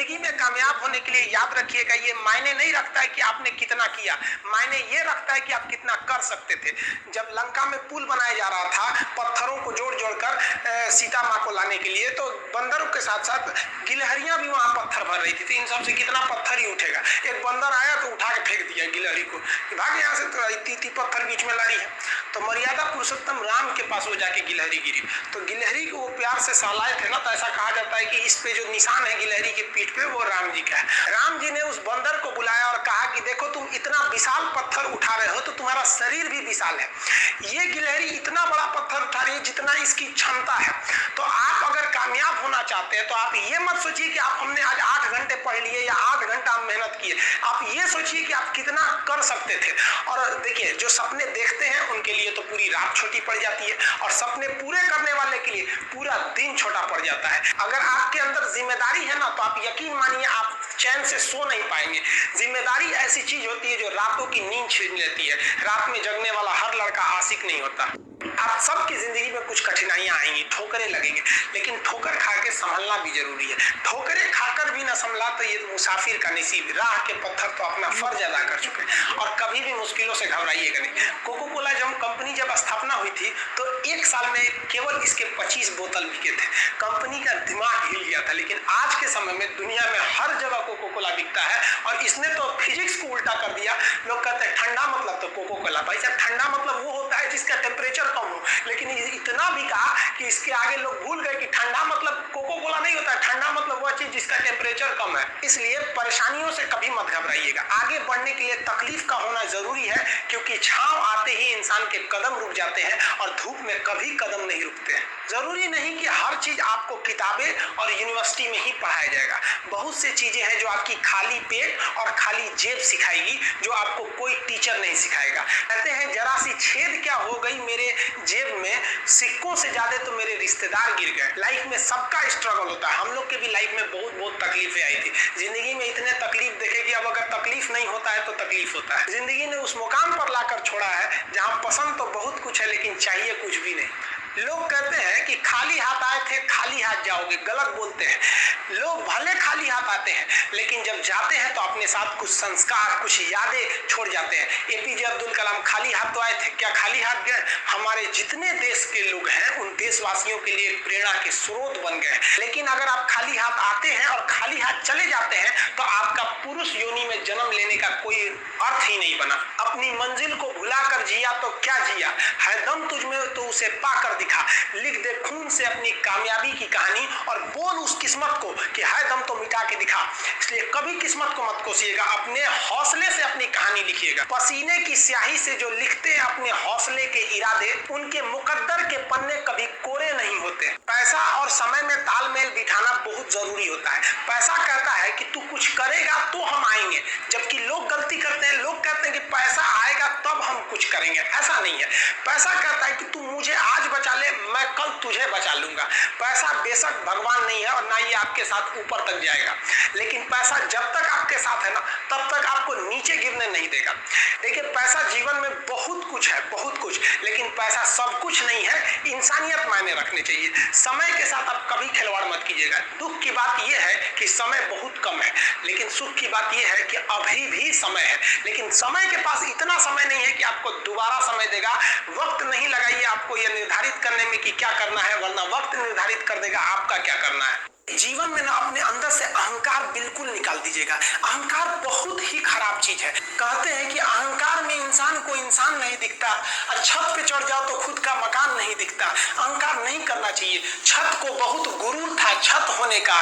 जिंदगी में कामयाब होने के लिए याद रखिएगा, ये मायने नहीं रखता है कि आपने कितना किया, मायने ये रखता है कि आप कितना कर सकते थे। जब लंका में पुल बनाया जा रहा था पत्थरों को जोड़ जोड़कर सीता माँ को लाने के लिए, तो बंदरों के साथ साथ गिलहरियां भी वहां पत्थर भर रही थी। तो इन सबसे कितना पत्थर ही उठेगा। एक बंदर आया तो उठा के फेंक दिया गिलहरी को, भाग यहाँ से, तो इतनी पत्थर बीच में लड़ी है। तो मर्यादा पुरुषोत्तम राम के पास वो जाके गिलहरी गिरी, तो गिलहरी को वो प्यार से सहलाए थे ना, तो ऐसा कहा जाता है कि इस पे जो निशान है गिलहरी के पीठ पे, वो राम जी का है। राम जी ने उस बंदर को बुलाया और कहा कि देखो तुम इतना विशाल पत्थर उठा रहे हो तो तुम्हारा शरीर भी विशाल है, ये गिलहरी इतना बड़ा पत्थर उठा रही है जितना इसकी क्षमता है। तो आप अगर कामयाब होना चाहते हैं तो आप ये मत सोचिए कि आप हमने आज 8 घंटे पढ़ लिए या 8 घंटा मेहनत किए, आप ये सोचिए कि आप कितना कर सकते थे। और देखिए, जो सपने देखते हैं उनके लिए तो पूरी रात छोटी पड़ जाती है, और सपने पूरे करने वाले के लिए पूरा दिन छोटा पड़ जाता है। अगर आपके अंदर जिम्मेदारी है ना, तो आप यकीन मानिए आप चैन से सो नहीं पाएंगे। जिम्मेदारी ऐसी चीज होती है जो रातों की नींद छीन लेती है। रात में जगने वाला हर लड़का आशिक नहीं होता। आप सबकी जिंदगी में कुछ कठिनाइयां आएंगी, ठोकरें लगेंगे, लेकिन ठोकर खा के संभलना भी जरूरी है। ठोकरें खाकर भी ना संभला तो ये मुसाफिर का नसीब। राह के पत्थर तो अपना फर्ज अदा कर चुके हैं, और कभी भी मुश्किलों से घबराइएगा नहीं। कोको कोला कंपनी जब स्थापना हुई थी तो 1 साल में केवल इसके 25 बोतल बिके थे। कंपनी का दिमाग हिल गया था। लेकिन आज के समय में दुनिया में हर जगह कोको कोला बिकता है, और इसने तो फिजिक्स को उल्टा कर दिया। लोग कहते हैं ठंडा मतलब तो कोको कोला। भाई साहब, ठंडा मतलब वो होता है जिसका टेम्परेचर कम हो, लेकिन इतना बिका कि इसके आगे लोग भूल गए कि ठंडा मतलब कोको कोला नहीं होता है। ठंडा मतलब वह चीज जिसका टेम्परेचर कम है। इसलिए परेशानियों से कभी मत घबराइएगा। आगे बढ़ने के लिए तकलीफ का होना जरूरी है, क्योंकि छांव आते ही इंसान के कदम रुक जाते हैं, और धूप में कभी कदम नहीं रुकते हैं। जरूरी नहीं कि हर चीज आपको किताबें और यूनिवर्सिटी में ही पढ़ाया जाएगा। बहुत सी चीजें हैं जो आपकी खाली पेट और खाली जेब सिखाएगी, जो आपको कोई टीचर नहीं सिखाएगा। कहते हैं जरा सी छेद क्या हो गई मेरे जेब में, सिक्कों से ज्यादा तो मेरे रिश्तेदार गिर गए। लाइफ में सबका स्ट्रगल होता है। हम लोग के भी लाइफ में बहुत तकलीफें आई थी। जिंदगी में इतने तकलीफ देखे कि अब अगर तकलीफ नहीं होता है तो तकलीफ होता है। जिंदगी ने उस मुकाम पर लाकर छोड़ा है जहां पसंद तो बहुत कुछ है, लेकिन चाहिए कुछ भी नहीं। लोग कहते हैं कि खाली हाथ आए थे खाली हाथ जाओगे, गलत बोलते हैं। लोग भले खाली हाथ आते हैं, लेकिन जब जाते हैं तो अपने साथ कुछ संस्कार, कुछ यादें छोड़ जाते हैं। एपीजे अब्दुल कलाम खाली हाथ तो आए थे, क्या खाली हाथ गए? हमारे जितने देश के लोग हैं उन देशवासियों के लिए प्रेरणा के स्रोत बन गए। लेकिन अगर आप खाली हाथ आते हैं और खाली हाथ चले जाते हैं तो आपका पुरुष योनि में जन्म लेने का कोई अर्थ ही नहीं बना। अपनी मंजिल को भुलाकर जिया तो क्या जिया, है दम तुझ में तो उसे पाकर दिखा। लिख दे खून से अपनी कामयाबी की कहानी, और बोल उस किस्मत को कि है दम तो मिटा के दिखा। इसलिए कभी किस्मत को मत कोसिएगा, अपने हौसले से अपनी कहानी लिखिएगा। पसीने की स्याही से जो लिखते हैं अपने हौसले के इरादे, उनके मुकद्दर के पन्ने कभी कोरे नहीं होते। पैसा और समय में तालमेल बिठाना बहुत जरूरी होता है। पैसा कहता है कि तू कुछ करेगा तो हम आएंगे, जबकि लोग गलती करते हैं। लोग कहते हैं कि पैसा आएगा तब हम कुछ करेंगे। ऐसा नहीं है। पैसा कहता है कि तू मुझे आज बचा ले, मैं कल तुझे बचा लूंगा। पैसा बेशक भगवान नहीं है, और ना ये आपके साथ ऊपर तक जाएगा, लेकिन पैसा जब तक आपके साथ है ना, तब तक आपको नीचे गिरने नहीं देगा। देखिए, पैसा जीवन में बहुत कुछ है, बहुत कुछ, लेकिन पैसा सब कुछ नहीं है। इंसानियत मायने रखने चाहिए। समय के साथ आप कभी खिलवाड़ मत कीजिएगा। दुख की बात यह है कि समय बहुत कम है, लेकिन सुख की बात यह है कि अभी भी समय है। लेकिन समय के पास इतना समय नहीं है कि आपको दोबारा समय देगा। वक्त नहीं लगाइए आपको यह निर्धारित करने में कि क्या करना है, वरना वक्त निर्धारित कर देगा आपका क्या करना है। जीवन में ना अपने अंदर से अहंकार बिल्कुल निकाल दीजिएगा। अहंकार बहुत ही खराब चीज है। कहते हैं कि अहंकार में इंसान को इंसान नहीं दिखता, और छत पे चढ़ जाओ तो खुद का मकान नहीं दिखता। अहंकार नहीं करना चाहिए। छत को बहुत गुरूर था छत होने का।